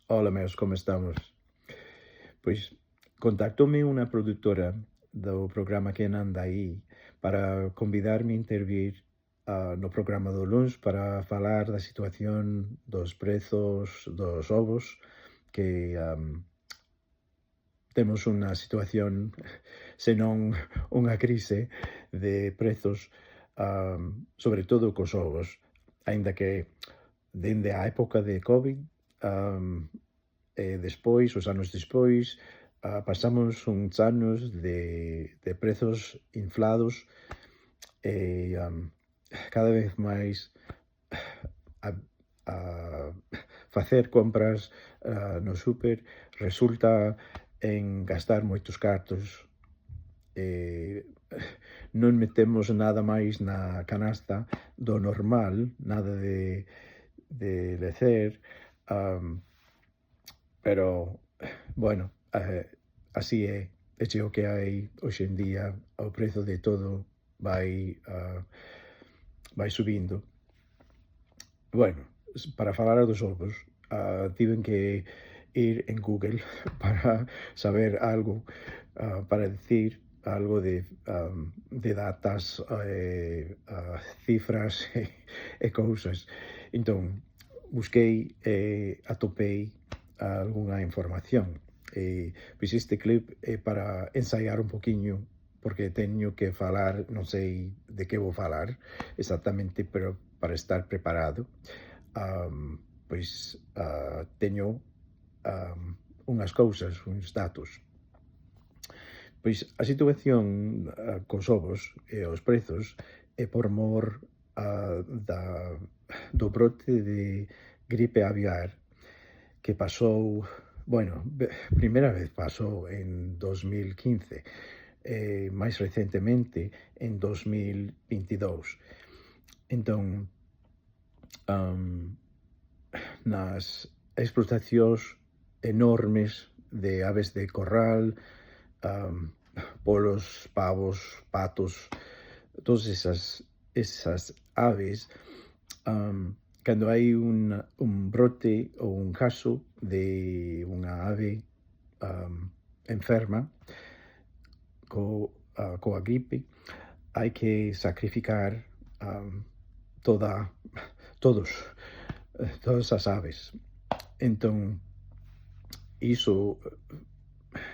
Hola, meus, como estamos? Pois contactoume unha produtora do programa Quen anda aí para convidarme a intervir no programa do luns para falar da situación dos prezos dos ovos que temos unha situación, senón unha crise de prezos, sobre todo cos ovos, aínda que dende a época de COVID, e despois, os anos despois, pasamos uns anos de prezos inflados e cada vez máis a, a facer compras no súper resulta en gastar moitos cartos e non metemos nada máis na canasta do normal, nada de lecer, um, pero, bueno, así é, eche o que hai hoxe en día, o prezo de todo vai subindo. Bueno, para falar dos ovos, tiven que ir en Google para saber algo, para dicir algo de datas, cifras e cousas. Entón, busquei e atopei algunha información. Pois este clip é para ensaiar un poquiño, porque teño que falar, non sei de que vou falar exactamente, pero para estar preparado, pois teño unhas cousas, uns datos. Pois a situación cos ovos e os prezos é por mor da, do brote de gripe aviar que pasou, bueno, primeira vez pasou en 2015, máis recentemente en 2022. Entón, nas explotacións enormes de aves de corral, polos, pavos, patos, todas esas aves, cando hai un brote ou un caso de unha ave enferma coa gripe, hai que sacrificar toda todos todas as aves. Entón, iso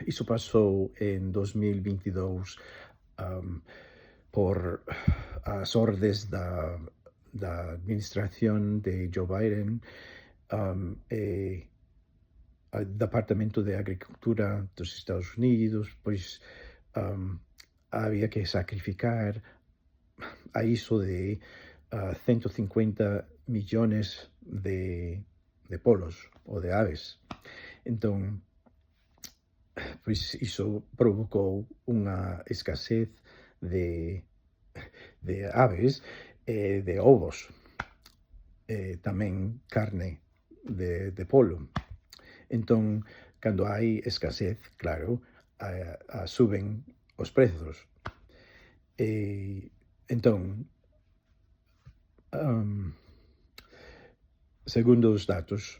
iso pasou en 2022, por as ordes da administración de Joe Biden, e ao Departamento de Agricultura dos Estados Unidos, pois, había que sacrificar a iso de 150 millones de polos ou de aves. Entón, pois iso provocou unha escasez de, de aves e de ovos, e tamén carne de polo. Entón, cando hai escasez, claro, suben os prezos. E entón, segundo os datos,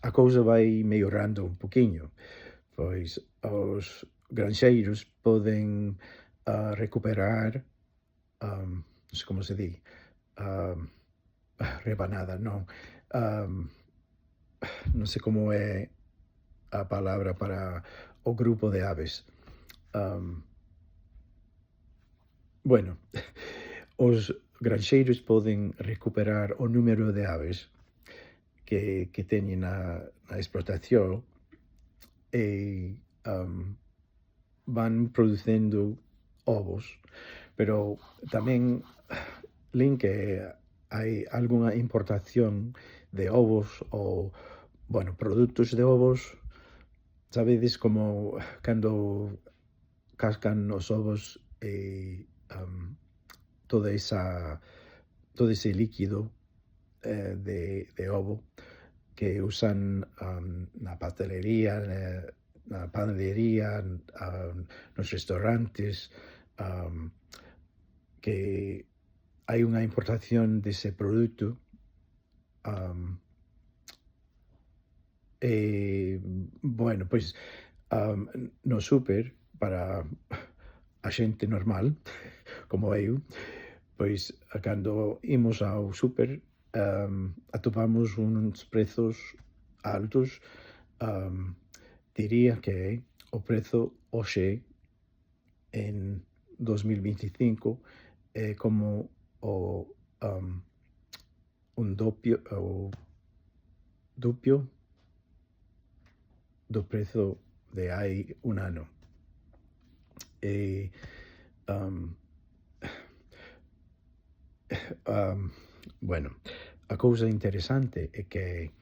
a cousa vai mellorando un poquiño, pois os granxeiros poden recuperar, non sei como se di, rebanada, non, non sei como é a palabra para o grupo de aves. Bueno, os granxeiros poden recuperar o número de aves que teñen na explotación e van producendo ovos, pero tamén lin que hai algunha importación de ovos ou, bueno, produtos de ovos, sabedes como cando cascan os ovos e toda esa todo ese líquido de ovo que usan na pastelería, na panadería, nos restaurantes, que hai unha importación dese produto Um, bueno, pois no súper para a xente normal, como eu, pois cando imos ao súper atopamos uns prezos altos, um, diría que o prezo hoxe en 2025 é como o um, un dopio o dupio do prezo de hai un ano. E, um, bueno, a cousa interesante é que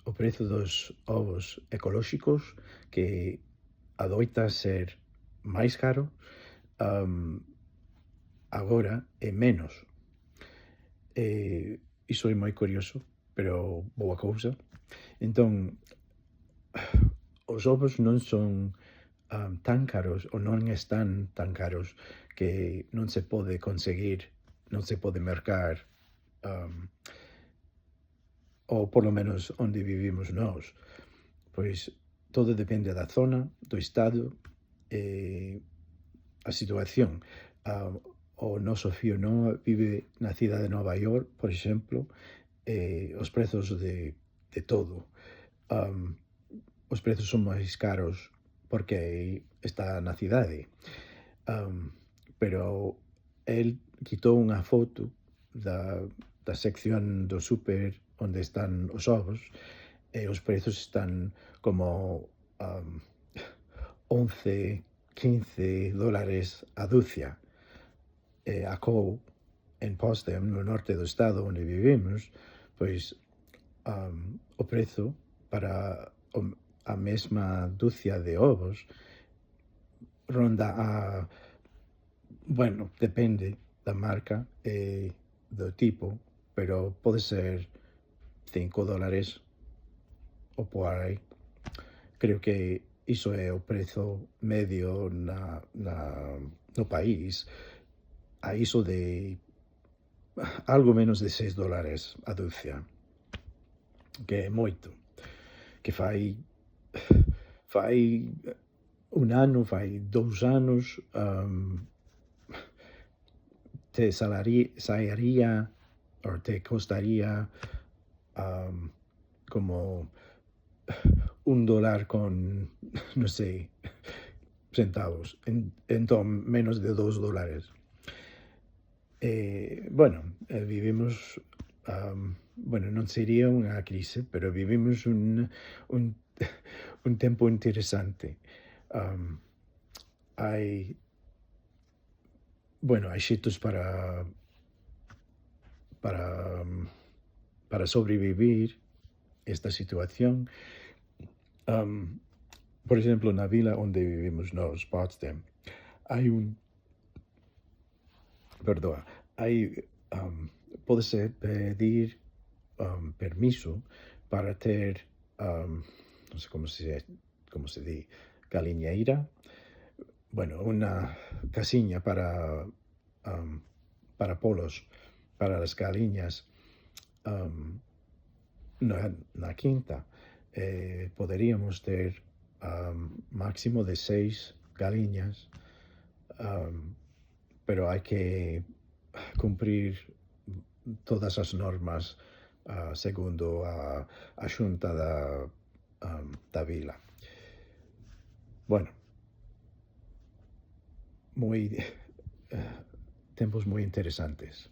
o prezo dos ovos ecolóxicos, que adoita ser máis caro, agora é menos. Iso é moi curioso, pero boa cousa. Entón, os ovos non son tan caros ou non están tan caros que non se pode conseguir, non se pode mercar, ou polo menos onde vivimos nós. Pois todo depende da zona, do estado, a situación. O noso fío non vive na cidade de Nova York, por exemplo, os prezos de todo. Os prezos son máis caros porque está na cidade. Pero el quitou unha foto da sección do súper onde están os ovos e os prezos están como 11, 15 dólares a dúcia. A Cou, en Potsdam, no norte do estado onde vivimos, pois o prezo para a mesma dúcia de ovos ronda a, bueno, depende da marca e do tipo, pero pode ser 5 dólares ou por aí. Creo que iso é o prezo medio no país, a iso de algo menos de 6 dólares a dúcia, que é moito, que fai un ano, fai 2 anos, te sairía ou te costaría como $1 con, non sei, centavos, entón menos de 2 dólares. Bueno, vivimos, bueno, non sería unha crise, pero vivimos un tempo interesante. Hai, bueno, hai xeitos para sobrevivir esta situación. Por exemplo, na vila onde vivimos nós, Potsdam, hai pódese pedir permiso para ter, non sei como se di, galiñeira, bueno, unha casiña para polos, para as galiñas, na quinta. Poderíamos ter máximo de 6 galiñas, pero hai que cumprir todas as normas segundo a xunta da vila. Bueno, tempos moi interesantes.